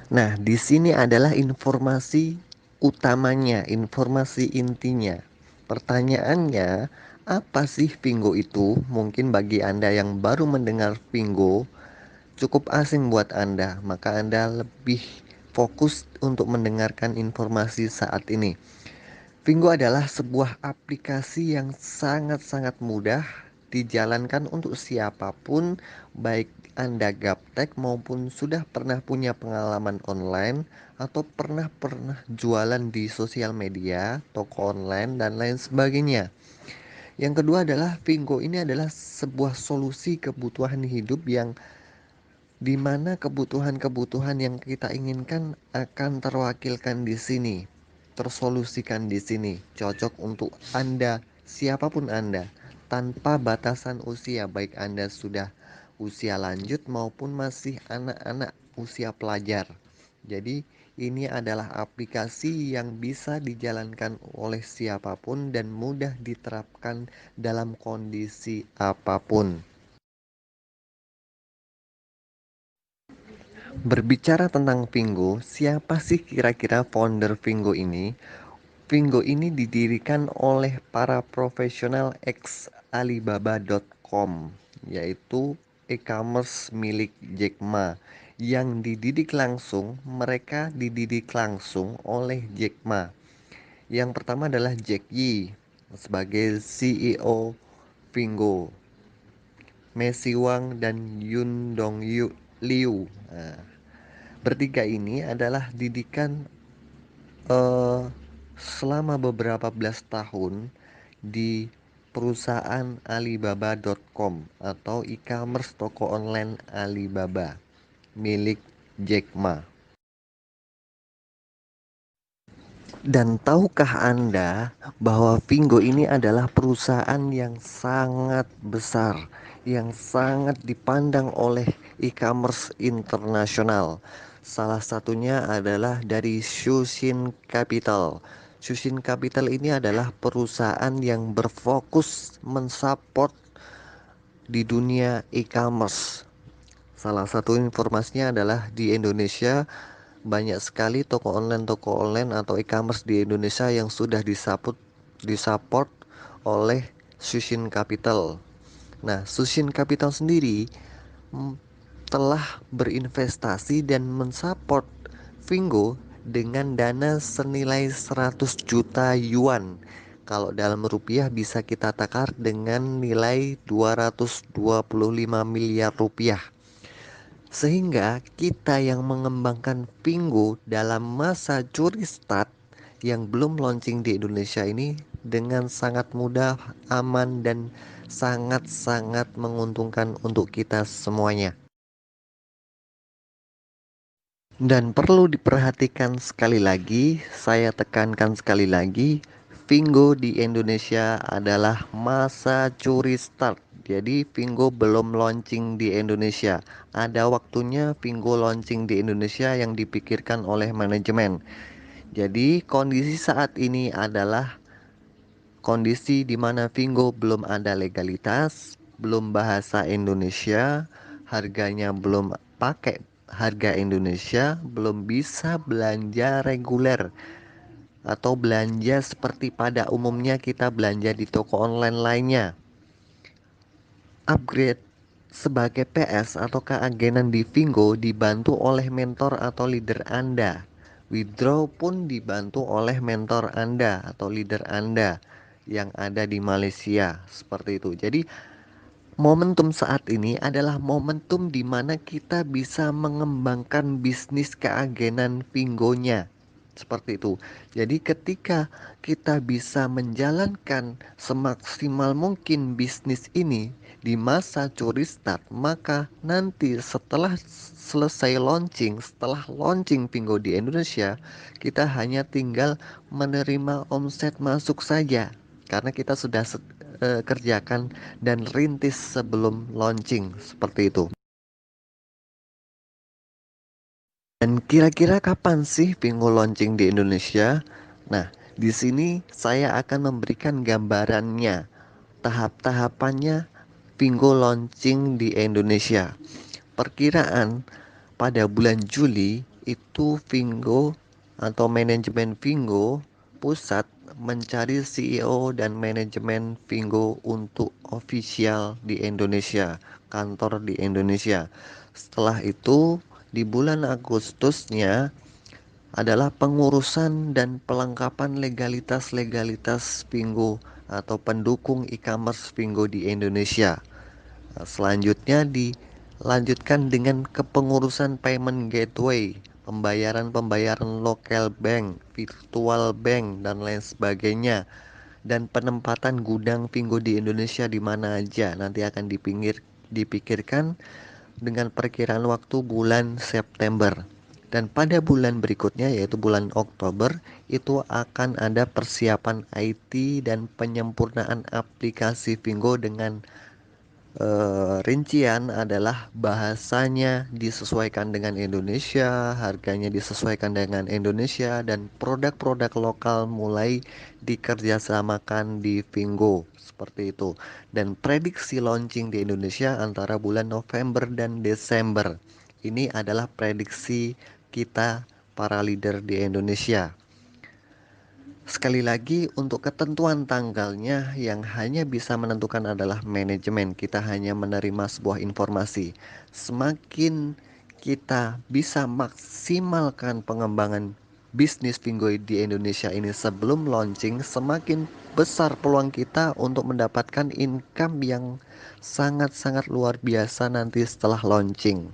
Nah, di sini adalah informasi utamanya, informasi intinya. Pertanyaannya, apa sih Pingo itu? Mungkin bagi Anda yang baru mendengar Pingo, cukup asing buat Anda, maka Anda lebih fokus untuk mendengarkan informasi saat ini. Pingo adalah sebuah aplikasi yang sangat-sangat mudah dijalankan untuk siapapun, baik Anda gaptek maupun sudah pernah punya pengalaman online atau pernah jualan di sosial media, toko online dan lain sebagainya. Yang kedua adalah Pingo ini adalah sebuah solusi kebutuhan hidup yang di mana kebutuhan-kebutuhan yang kita inginkan akan terwakilkan di sini, tersolusikan di sini, cocok untuk Anda, siapapun Anda, tanpa batasan usia, baik Anda sudah usia lanjut maupun masih anak-anak usia pelajar. Jadi, ini adalah aplikasi yang bisa dijalankan oleh siapapun dan mudah diterapkan dalam kondisi apapun. Berbicara tentang Pingo, siapa sih kira-kira founder Pingo ini? Pingo ini didirikan oleh para profesional ex Alibaba.com, yaitu e-commerce milik Jack Ma. Yang dididik langsung, mereka dididik langsung oleh Jack Ma. Yang pertama adalah Jack Yi sebagai CEO Pingo, Messi Wang dan Yun Dong Liu. Nah, bertiga ini adalah didikan eh, selama beberapa belas tahun di perusahaan Alibaba.com atau e-commerce toko online Alibaba milik Jack Ma. Dan tahukah Anda bahwa Pingo ini adalah perusahaan yang sangat besar, yang sangat dipandang oleh e-commerce internasional. Salah satunya adalah dari Shushin Capital. Shushin Capital ini adalah perusahaan yang berfokus mensupport di dunia e-commerce. Salah satu informasinya adalah di Indonesia banyak sekali toko online atau e-commerce di Indonesia yang sudah disupport oleh Sushin Capital. Nah, Sushin Capital sendiri mm, telah berinvestasi dan mensupport Vingo dengan dana senilai 100 juta yuan. Kalau dalam rupiah bisa kita takar dengan nilai 225 miliar rupiah. Sehingga kita yang mengembangkan Pingo dalam masa curi start yang belum launching di Indonesia ini dengan sangat mudah, aman, dan sangat-sangat menguntungkan untuk kita semuanya. Dan perlu diperhatikan sekali lagi, saya tekankan sekali lagi, Vingo di Indonesia adalah masa curi start. Jadi Vingo belum launching di Indonesia. Ada waktunya Vingo launching di Indonesia yang dipikirkan oleh manajemen. Jadi kondisi saat ini adalah kondisi di mana Vingo belum ada legalitas, belum bahasa Indonesia, harganya belum pakai harga Indonesia, belum bisa belanja reguler atau belanja seperti pada umumnya kita belanja di toko online lainnya. Upgrade sebagai PS atau keagenan di Vingo dibantu oleh mentor atau leader Anda. Withdraw pun dibantu oleh mentor Anda atau leader Anda yang ada di Malaysia seperti itu. Jadi momentum saat ini adalah momentum di mana kita bisa mengembangkan bisnis keagenan Vingonya. Seperti itu. Jadi ketika kita bisa menjalankan semaksimal mungkin bisnis ini di masa curi start, maka nanti setelah selesai launching, setelah launching Pingo di Indonesia, kita hanya tinggal menerima omset masuk saja karena kita sudah kerjakan dan rintis sebelum launching seperti itu. Dan kira-kira kapan sih Pingu launching di Indonesia? Nah, di sini saya akan memberikan gambarannya, tahap-tahapannya Pingu launching di Indonesia. Perkiraan pada bulan Juli itu Vingo atau manajemen Vingo pusat mencari CEO dan manajemen Vingo untuk official di Indonesia, kantor di Indonesia. Setelah itu, di bulan Agustusnya adalah pengurusan dan pelengkapan legalitas-legalitas Vingo atau pendukung e-commerce Vingo di Indonesia. Selanjutnya dilanjutkan dengan kepengurusan payment gateway, pembayaran-pembayaran local bank, virtual bank, dan lain sebagainya. Dan penempatan gudang Vingo di Indonesia di mana aja nanti akan dipikirkan dengan perkiraan waktu bulan September. Dan pada bulan berikutnya yaitu bulan Oktober itu akan ada persiapan IT dan penyempurnaan aplikasi Vingo dengan rincian adalah bahasanya disesuaikan dengan Indonesia, harganya disesuaikan dengan Indonesia, dan produk-produk lokal mulai dikerjasamakan di Vingo seperti itu. Dan prediksi launching di Indonesia antara bulan November dan Desember. Ini adalah prediksi kita para leader di Indonesia. Sekali lagi, untuk ketentuan tanggalnya yang hanya bisa menentukan adalah manajemen. Kita hanya menerima sebuah informasi. Semakin kita bisa maksimalkan pengembangan bisnis Vingo di Indonesia ini sebelum launching, semakin besar peluang kita untuk mendapatkan income yang sangat-sangat luar biasa nanti setelah launching.